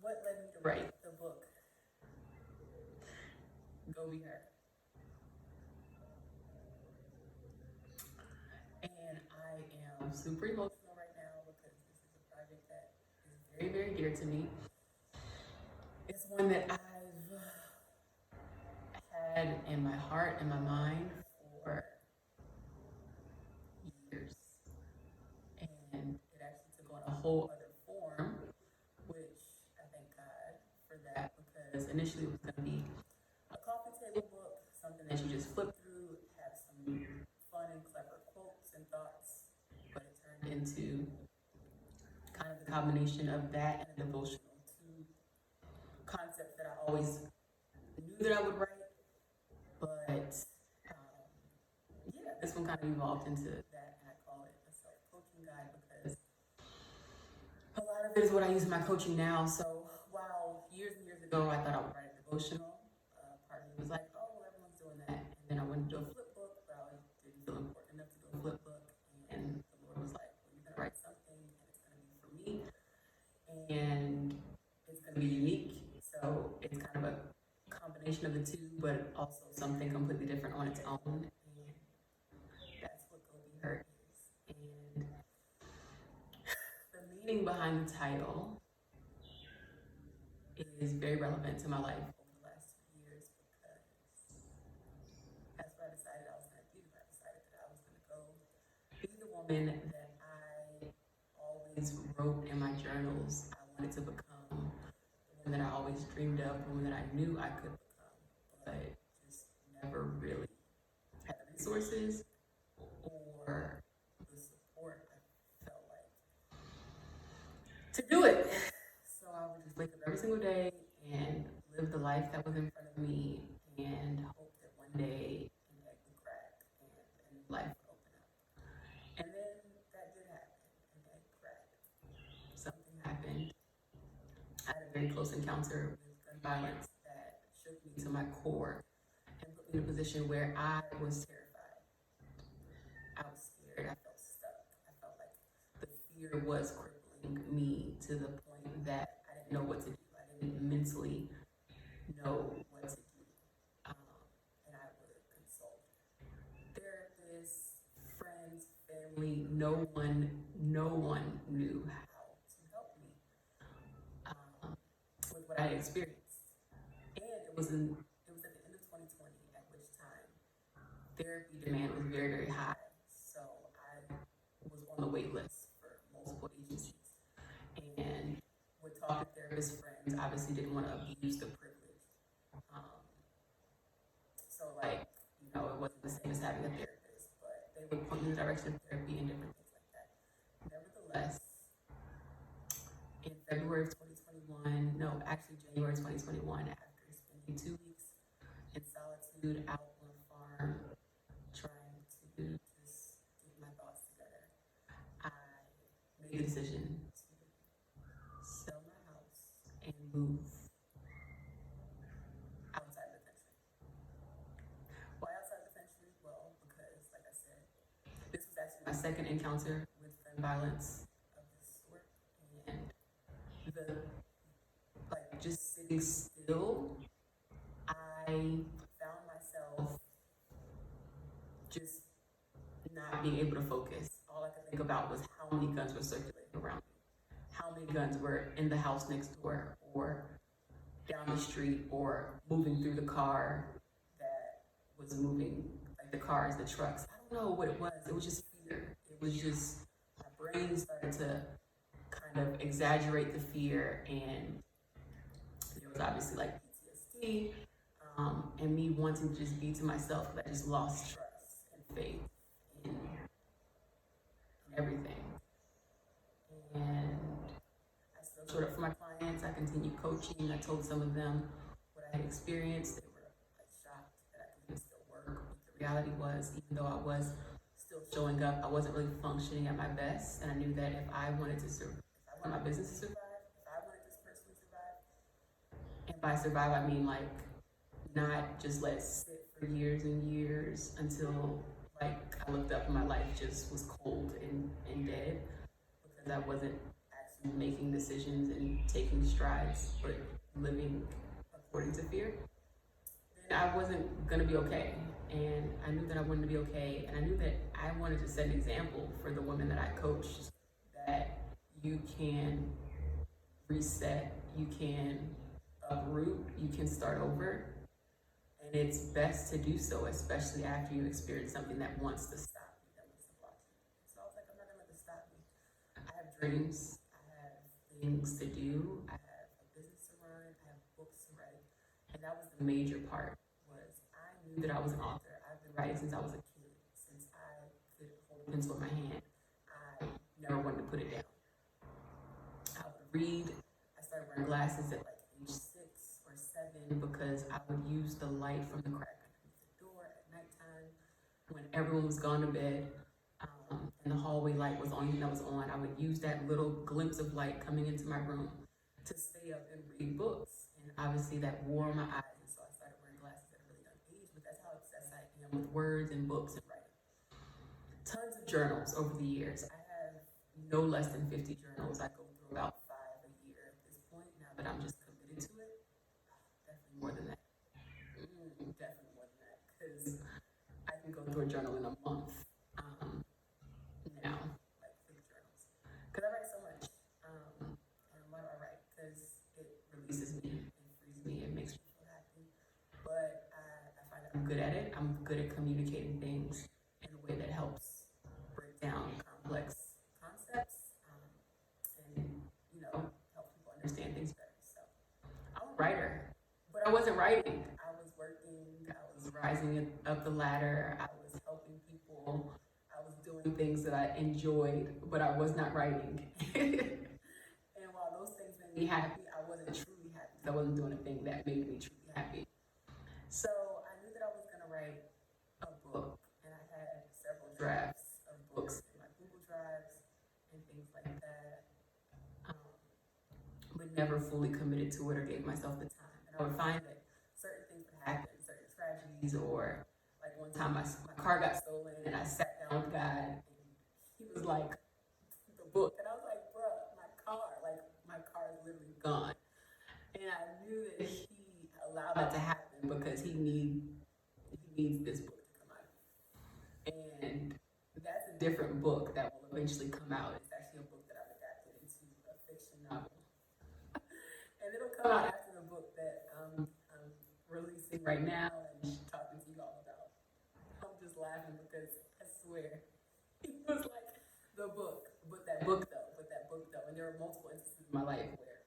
What led me to write the book, Go Be Her? And I am super emotional right now because this is a project that is very, very dear to me. It's one that I've had in my heart and my mind for years. And it actually took on a whole other form, which I thank God for that, because initially it was going to be a coffee table book, something that you just flip through, have some fun and clever quotes and thoughts, but it turned into kind of the combination of that and a devotional, two concepts that I always knew that I would write, but yeah, this one kind of evolved into that, and I call it a self-coaching guide because a lot of it is what I use in my coaching now. So while years and years ago I thought I would write a devotional, part of me was like, oh, well, everyone's doing that. And then I went to do a flip book, but I didn't feel important enough to do a flip book. And the Lord was like, well, you're going to write something, and it's going to be for me, and it's going to be unique. So it's kind of a combination of the two, but also something completely different on its own. And that's what Go Be Her is. And the meaning behind the title is very relevant to my life over the last 2 years because that's what I decided I was going to do. I decided that I was going to go be the woman that I always wrote in my journals I wanted to become, the woman that I always dreamed of, the woman that I knew I could become, but just never really had the resources or the support I felt like to do it. So I would just wake up every single day and live the life that was in front of me and hope that one day an egg would crack and a new life would open up. And then that did happen. An egg cracked. Something happened. I had a very close encounter with gun violence that shook me to my core and put me in a position where I was terrified. I was scared. I felt stuck. I felt like the fear was crippling me to the point that I didn't know what to do. I didn't mentally know what to do. And I would consult therapists, friends, family. No one knew how to help me with what I had experienced. And it was at the end of 2020, at which time therapy demand was very, very high. So I was on the wait list for multiple agencies. And would talk to therapist friends, obviously didn't want to abuse the privilege. So like, it wasn't the same as having a therapist, but they would point me in the direction of therapy and different things like that. Nevertheless, in February of 2021, no, actually January 2021, after spending 2 weeks in solitude out on a farm, trying to just get my thoughts together, I made the decision to sell my house and move outside the country. Why outside the country? Well, because, like I said, this was actually my second encounter with gun violence of this sort, and just sitting still, I found myself just not being able to focus. All I could think about was how many guns were circulating around me, how many guns were in the house next door, or down the street, or moving through the car that was moving, like the cars, the trucks. I don't know what it was. It was just fear. It was just, my brain started to kind of exaggerate the fear, and there was obviously like PTSD, and me wanting to just be to myself, because I just lost trust and faith in everything. And I still showed up for my clients. I continued coaching. I told some of them what I had experienced. They were like shocked that I could even still work. But the reality was, even though I was still showing up, I wasn't really functioning at my best. And I knew that if I wanted to survive, if I wanted my business to survive, if I wanted this person to survive, and by survive I mean like not just let it sit for years and years until like I looked up and my life just was cold and dead, because I wasn't to making decisions and taking strides, but living according to fear, then I wasn't gonna be okay. And I knew that I wanted to be okay, and I knew that I wanted to set an example for the women that I coached, that you can reset, you can uproot, you can start over, and it's best to do so, especially after you experience something that wants to stop you, that wants to block you. So I was like, I'm not gonna let this stop me. I have dreams, I have things to do, I have a business to run, I have books to write, and that was the major part. Was I knew that I was an author. I've been writing since I was a kid, since I could hold a pencil in my hand. I never wanted to put it down. I would read. I started wearing glasses at like age 6 or 7 because I would use the light from the crack underneath the door at nighttime when everyone was gone to bed, and the hallway light was on. That was on. I would use that little glimpse of light coming into my room to stay up and read books. And obviously that wore on my eyes, and so I started wearing glasses at a really young age. But that's how obsessed I am with words and books and writing. Tons of journals over the years. I have no less than 50 journals. I go through about 5 a year at this point. Now that I'm just committed to it, definitely more than that. Definitely more than that, because I can go through a journal in a month now, like 6 journals, because I write so much. And why do I write? Because it releases me, it frees me, it makes me feel happy. But I find that I'm good at it. I'm good at communicating things in a way that helps break down complex concepts, and help people understand things better. So I'm a writer, but I wasn't writing. I was working. I was rising up the ladder. I was helping people. I was doing things that I enjoyed, but I was not writing. And while those things made me happy, I wasn't truly happy because I wasn't doing a thing that made me truly happy. So I knew that I was going to write a book, and I had several drafts of books in my Google Drives and things like that, but never fully committed to it or gave myself the time. And I would find that certain things would happen, certain tragedies, or like one time my car got stolen and I sat down with God and he was like, the book. And I was like, bruh, my car is literally gone. And I knew that he allowed that to happen because he needs this book to come out. And that's a different book that will eventually come out. It's actually a book that I've adapted into a fiction novel. And it'll come out after the book that I'm releasing right now and talking to you all about. I'm just laughing because I swear, he was like, the book, but that book though. And there were multiple instances in my life where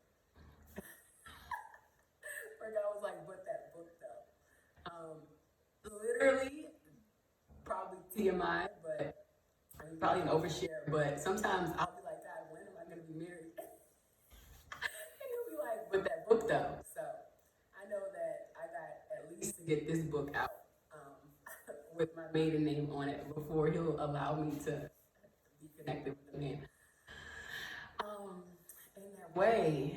God was like, but that book though. Literally, probably TMI, but I mean, probably an overshare, but sometimes I'll be like, God, when am I going to be married? And he'll be like, but that book though. So I know that I got at least to get this book out with my maiden name on it before he'll allow me to be connected with the man. In that way.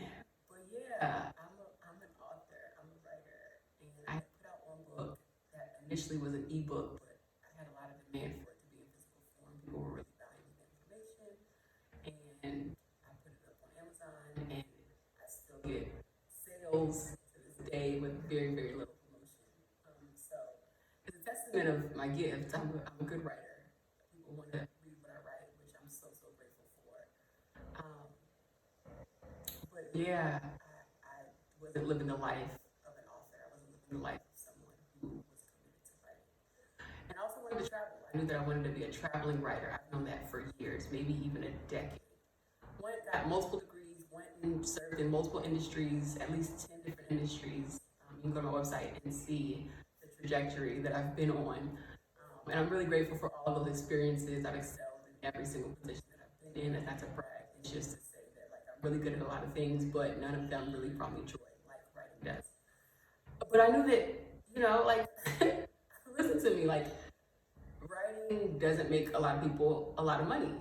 But yeah, I'm an author, I'm a writer, and I put out one book that initially was an ebook, but I had a lot of demand for it to be in physical form. People were really valuing the information, and I put it up on Amazon, and I still get sales to this day with very, very little promotion. So it's a testament of my gift. I'm a good writer. People want to read what I write, which I'm so grateful for. But yeah, I wasn't living the life of an author. I wasn't living the life of someone who was committed to writing. And I also wanted to travel. I knew that I wanted to be a traveling writer. I've known that for years, maybe even a decade. Got multiple degrees, went and served in multiple industries, at least 10 different industries. You can go to my website and see the trajectory that I've been on. And I'm really grateful for all those experiences. I've excelled in every single position that I've been in, and not to brag. It's just to say that I'm really good at a lot of things, but none of them really brought me joy like writing does. But I knew that, listen to me, writing doesn't make a lot of people a lot of money.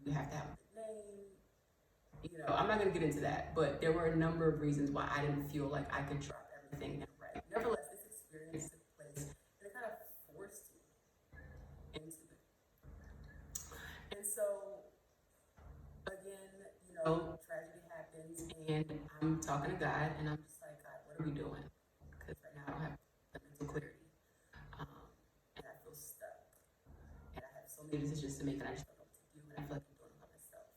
You have to have a good name. I'm not going to get into that, but there were a number of reasons why I didn't feel like I could drop everything and write. Nevertheless, this experience took place, and it kind of forced me into it. And so, again, And I'm talking to God, and I'm just like, God, what are we doing? Because right now I don't have the mental clarity, and I feel stuck, and I have so many decisions to make, and I just don't know what to do, and I feel like I'm doing it by myself.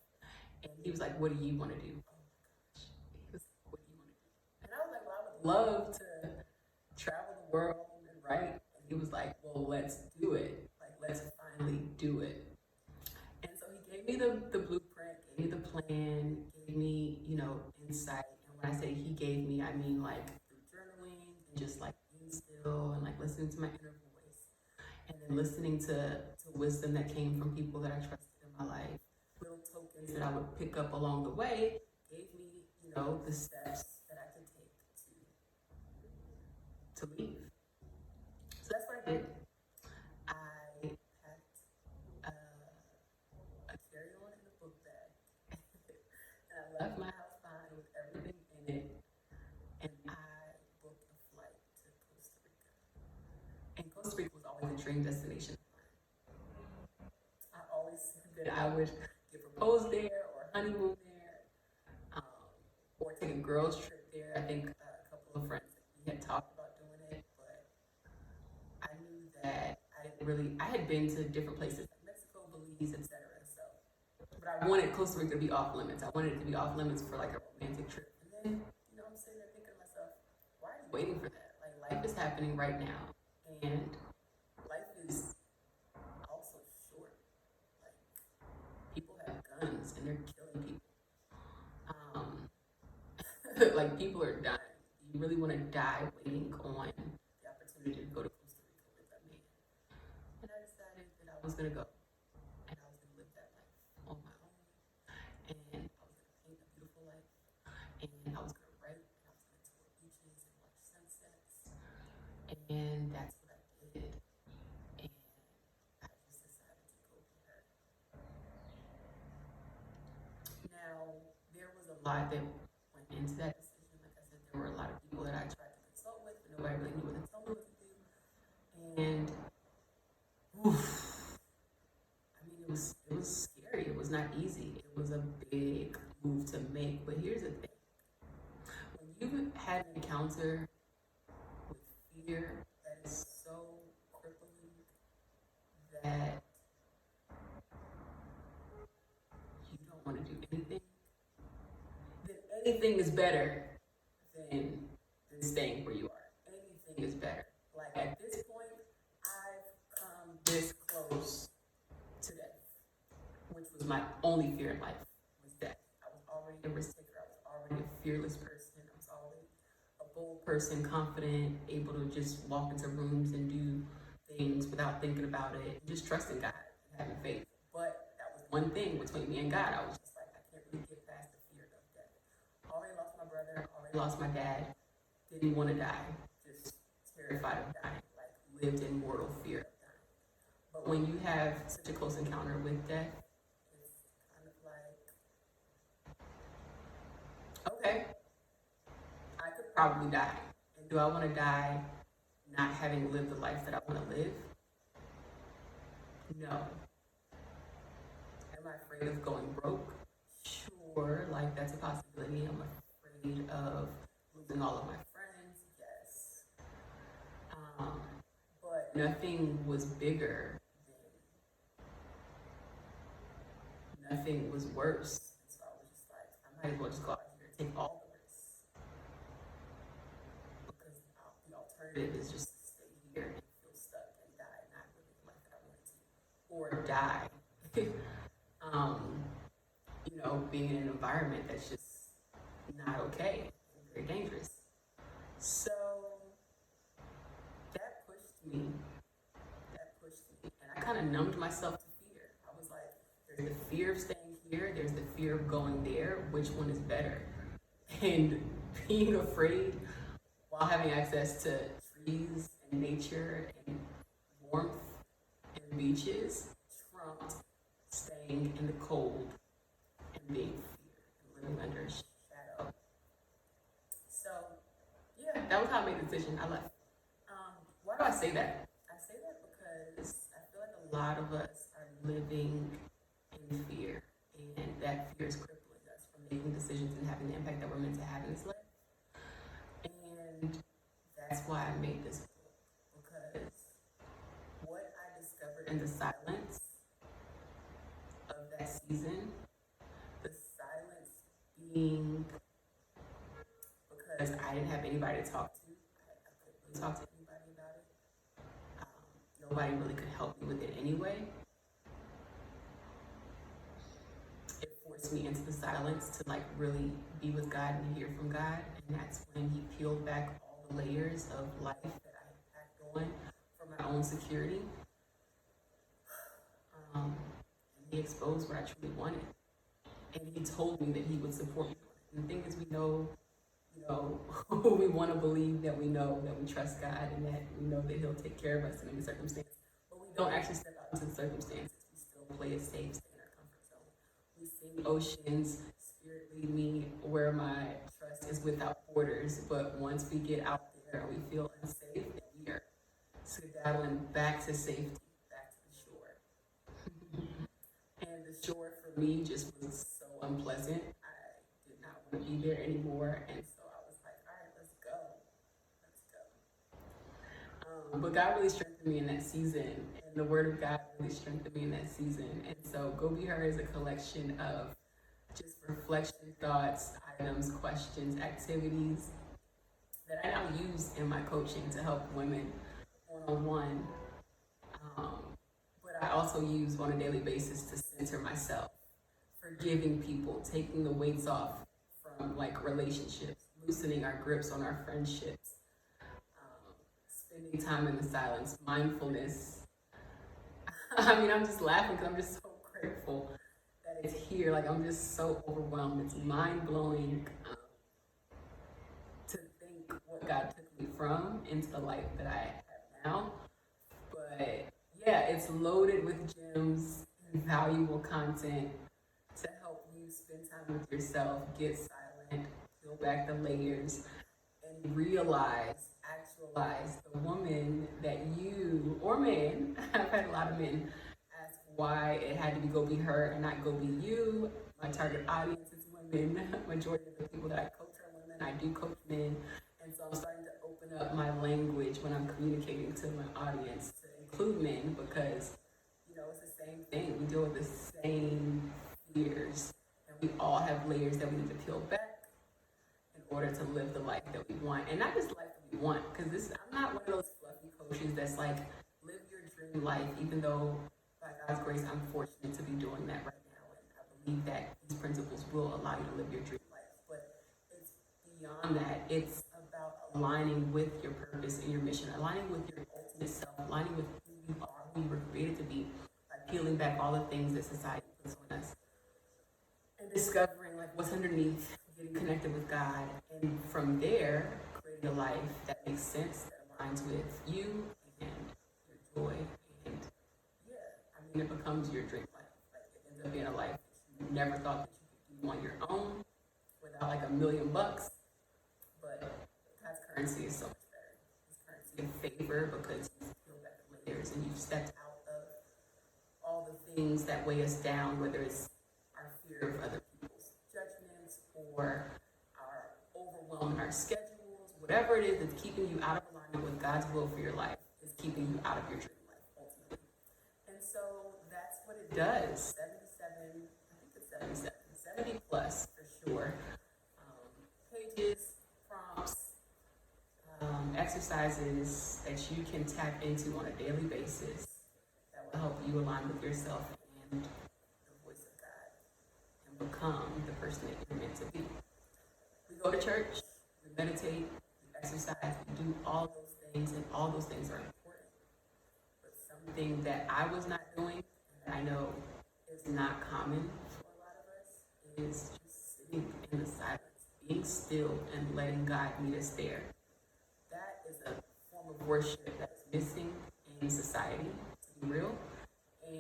And he was like, what do you want to do? Oh my gosh. He was like, what do you want to do? And I was like, well, I would love to travel the world and write. And he was like, well, let's do it. Like, let's finally do it. And so he gave me the blueprint, gave me the plan, gave me, insight. And when I say he gave me, I mean like through journaling and just like being still and like listening to my inner voice. And then listening to wisdom that came from people that I trusted in my life. Little tokens that I would pick up along the way gave me, the steps that I could take to leave. So that's what I did. I packed a carry-on in a book bag, and I left my house behind with everything in it, and I booked a flight to Costa Rica. And Costa Rica was always a dream destination of mine. I always said that I would get proposed there or honeymoon there, or take a girls' trip there. I think a couple of friends we had talked about doing it, but I knew that I had been to different places like Mexico, Belize, etc. So, but I wanted Costa Rica to be off limits. I wanted it to be off limits for like a romantic trip. And then, I'm sitting there thinking to myself, why are you waiting for that? Like, life is happening right now, and life is also short. Like, people have guns and they're killing people. Like, people are dying. You really want to die waiting on the opportunity to go to Costa Rica with that man? And I decided that I was going to go, and I was going to live that life on my own, and I was going to paint a beautiful life, and I was going to write, and I was going to tour beaches and watch sunsets, and that's what I did. And I just decided to go be her. Now, there was a lot that went into that decision. Like I said, there were a lot of people that I tried to consult with, but nobody really knew what to tell me what to do. And I mean, it was scary. It was not easy. It was a big move to make. But here's the thing: when you've had an encounter with fear that is so crippling that you don't want to do anything, then anything is better than staying where you are. Anything is better. Like, at this point, I've come this close to death, which was my only fear in life, was death. I was already a risk taker. I was already a fearless person. I was already a bold person, confident, able to just walk into rooms and do things without thinking about it, just trusting God and having faith. But that was one thing between me and God. I was just like, I can't really get past the fear of death. Already lost my brother, already lost my dad, didn't want to die, just terrified of dying, like lived in mortal fear of dying. But when you have such a close encounter with death, it's kind of like, okay, I could probably die. And do I want to die not having lived the life that I want to live? No. Am I afraid of going broke? Sure, like that's a possibility. I'm afraid of losing all of my friends, yes. But nothing was bigger than, nothing was worse. So I was just like, I might as well just go out here and take all the risks. Because the alternative is just to stay here and feel stuck and die, not living the life that I wanted to. Or die. Being in an environment that's just not okay and very dangerous. So that pushed me. And I kind of numbed myself to fear. I was like, there's the fear of staying here, there's the fear of going there. Which one is better? And being afraid while having access to trees and nature and warmth and beaches trumped staying in the cold and being feared and living under a shadow. So, yeah, that was how I made the decision. I left. Why do I say that? I say that because I feel like a lot of us are living in fear, and that fear is crippling us from making decisions and having the impact impact that we're meant to have in this life. And that's why I made this book, because what I discovered in the silence of that season, the silence being because I didn't have anybody to talk to. I couldn't really talk to anybody about it. Nobody really could help me with it anyway. It forced me into the silence to like really be with God and hear from God. And that's when he peeled back all the layers of life that I had packed on for my own security. And he exposed what I truly wanted. And he told me that he would support me. And the thing is, we know, we want to believe that we know that we trust God and that we know that he'll take care of us in any circumstance. But we don't actually step out into the circumstances. We still play it safe, stay in our comfort zone. We sing oceans, Spirit lead me where my trust is without borders. But once we get out there and we feel unsafe, we are skedaddling back to safety, back to the shore. And the shore for me just was so unpleasant. I did not want to be there anymore. And so I was like, all right, let's go. But God really strengthened me in that season. And the word of God really strengthened me in that season. And so Go Be Her is a collection of just reflection, thoughts, items, questions, activities that I now use in my coaching to help women one-on-one. But I also use on a daily basis to center myself, forgiving people, taking the weights off from like relationships, loosening our grips on our friendships, spending time in the silence, mindfulness. I mean, I'm just laughing because I'm just so grateful that it's here. Like, I'm just so overwhelmed. It's mind-blowing to think what God took me from into the life that I have now. But yeah, it's loaded with gems and valuable content to help you spend time with yourself, get silent, peel back the layers, and realize, actualize the woman that you, or man, I've had a lot of men ask why it had to be Go Be Her and not Go Be You. My target audience is women. Majority of the people that I coach are women. I do coach men. And so I'm starting to open up my language when I'm communicating to my audience to include men, because it's the same thing. We deal with the same fears, and we all have layers that we need to peel back in order to live the life that we want. And not just life that we want, because I'm not one of those fluffy coaches that's like, live your dream life, even though by God's grace I'm fortunate to be doing that right now, and I believe that these principles will allow you to live your dream life. But it's beyond that. It's about aligning with your purpose and your mission, aligning with your ultimate self, aligning with who you are, who you were created to be, by peeling back all the things that society puts on us and discovering like what's underneath, getting connected with God, and from there creating a life that makes sense, that aligns with you and your joy. And it becomes your dream life. Like, it ends up being a life that you never thought that you could do on your own without like $1 million. But God's currency is so much better. His currency of favor, because you've peeled back the layers and you've stepped out of all the things that weigh us down, whether it's our fear of other people's judgments or our overwhelm in our schedules, whatever it is that's keeping you out of alignment with God's will for your life is keeping you out of your dream life, ultimately. And so that's what it does. 70 plus for sure. Pages, prompts, exercises that you can tap into on a daily basis that will help you align with yourself and the voice of God and become the person that you're meant to be. We go to church, we meditate, we exercise, we do all those things, and all those things are important. But something that I was not doing, and I know is not common for a lot of us, is just sitting in the silence, being still and letting God meet us there. That is a form of worship that is missing in society, to be real.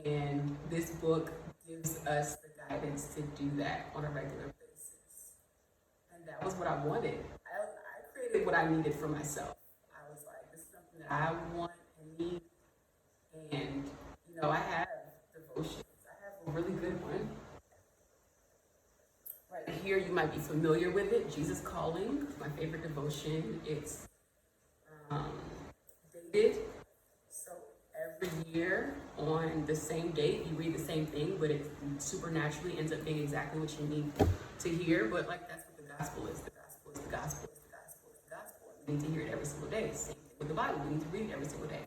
And this book gives us the guidance to do that on a regular basis. And that was what I wanted. I created what I needed for myself. I was like, this is something that I want and need. And, I have devotions. I have a really good one right here, you might be familiar with it. Jesus Calling, my favorite devotion. It's dated. So every year on the same date, you read the same thing, but it supernaturally ends up being exactly what you need to hear. But like, that's what the gospel is. The gospel is the gospel is the gospel is the gospel. We need to hear it every single day. Same thing with the Bible. We need to read it every single day.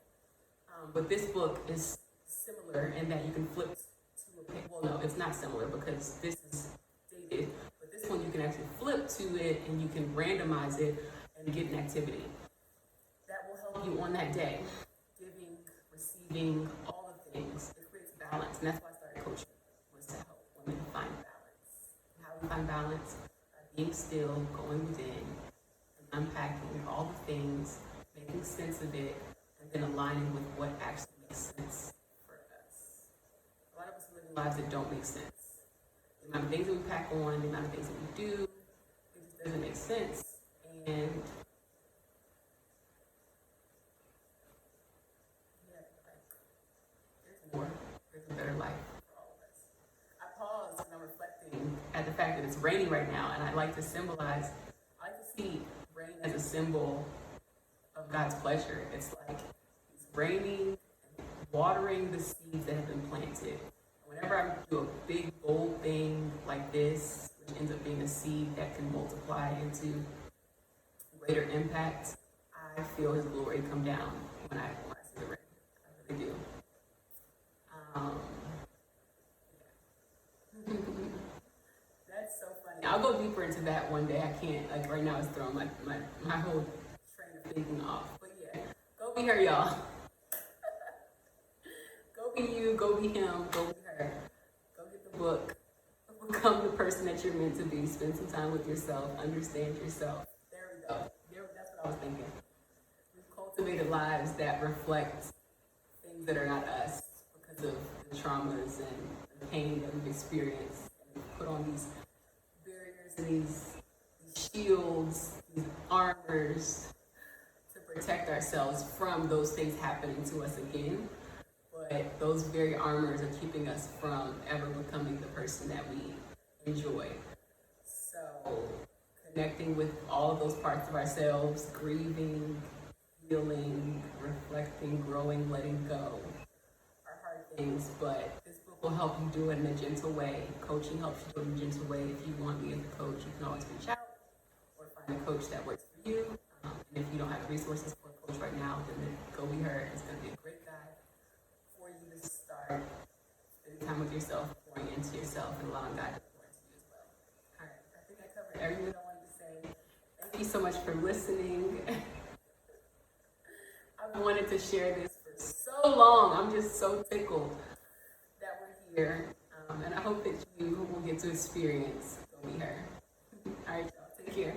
But this book is similar in that you can flip to a page. Well, no, it's not similar because this is dated. But this one you can actually flip to it and you can randomize it and get an activity that will help you on that day. Giving, receiving, all the things. It creates balance. And that's why I started coaching, was to help women find balance. And how we find balance? By being still, going within, and unpacking all the things, making sense of it, and then aligning with what actually makes sense for us. A lot of us live lives that don't make sense. The amount of things that we pack on, the amount of things that we do, it just doesn't make sense. And yeah, like, there's more. There's a better life for all of us. I pause and I'm reflecting at the fact that it's raining right now, and I like to see rain as a symbol of God's pleasure. It's like it's raining, watering the seeds that have been planted. Whenever I do a big, bold thing like this, which ends up being a seed that can multiply into greater impact, I feel His glory come down when I see the rain. I really do. That's so funny. I'll go deeper into that one day. I can't, like right now it's throwing my whole train of thinking off. But yeah, go be her, y'all. Go be you, go be him, go be her. Go get the book. Become the person that you're meant to be. Spend some time with yourself. Understand yourself. There we go. That's what I was thinking. We've cultivated lives that reflect things that are not us because of the traumas and the pain that we've experienced. And we've put on these barriers and these shields, these armors to protect ourselves from those things happening to us again. But those very armors are keeping us from ever becoming the person that we enjoy. So connecting with all of those parts of ourselves, grieving, healing, reflecting, growing, letting go are hard things, but this book will help you do it in a gentle way. Coaching helps you do it in a gentle way. If you want me as a coach, you can always reach out or find a coach that works for you. And if you don't have resources for a coach right now, then go be her. It's going to be a great guide for you to start spending time with yourself, pouring into yourself, and allowing God to pour into you as well. All right, I think I covered everything I wanted to say. Thank you so much for listening. I've wanted to share this for so long. I'm just so tickled that we're here. And I hope that you will get to experience Go Be Her. All right, y'all, take care.